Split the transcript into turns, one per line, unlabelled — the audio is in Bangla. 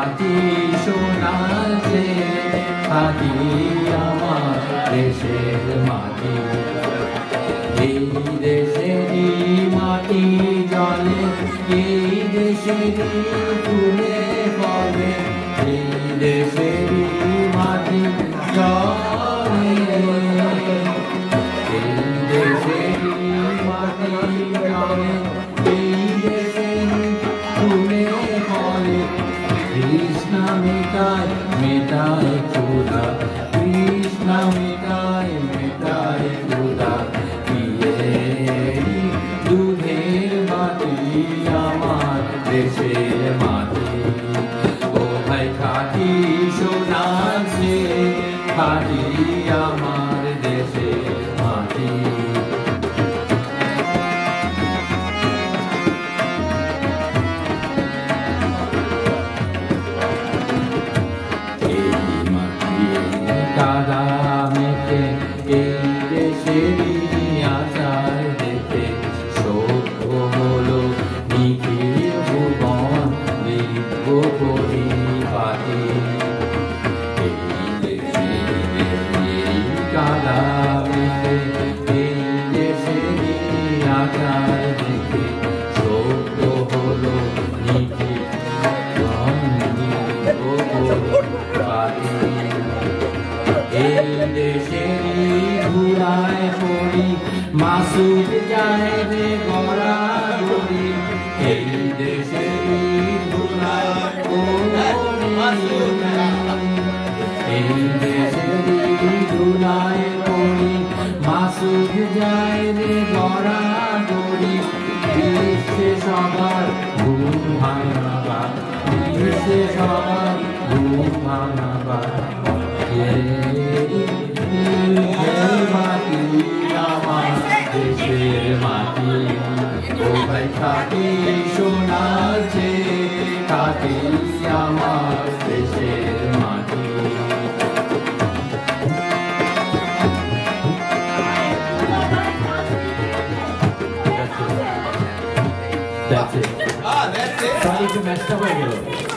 খাঁটি সোনাছে খাঁটি আমার দেশের মাটি। এই দেশেরই মাটি জলে, এই দেশেরই ফুলে ফলে, এই দেশেরই মাটি জলে, এই দেশেরই মাটি জলে, এই দেশেরই ফুলে ফলে। কৃষ্ণ মেটায় মেটায় ক্ষুধা, কৃষ্ণ মেটায় মেটায় ক্ষুধা, দুধের মাটি আমার দেশের মাটি। ও ভাই খাঁটি সোনাছে খাঁটি আমার দেশের মাটি। এই মাটির কাদা মেখে এই দেশেরই আচার দেখে সভ্য হলো নিখিল ভুবন দিব্য পরিপাটি। এই দেশেরই কাদা মেখে এই দেশেরই আচার দেখে সভ্য হলো নিখিল এই দেশেরই ধুলায় পড়ি মাসুদ যায় রে গড়া গড়ি। এই দেশেরই ধুলায় পড়ি, এই দেশেরই ধুলায় পড়ি মাসুদ যায় রে গড়া গড়ি। বিশ্বে সবার ঘুম ভাঙাবা, বিশ্বে সবার ঘুম ভাঙাবা, মাটি আমার দেশের মাটি। ও ভাই খাঁটি সোনাছে খাঁটি আমার দেশের মাটি। That's it. Sorry to mess up again.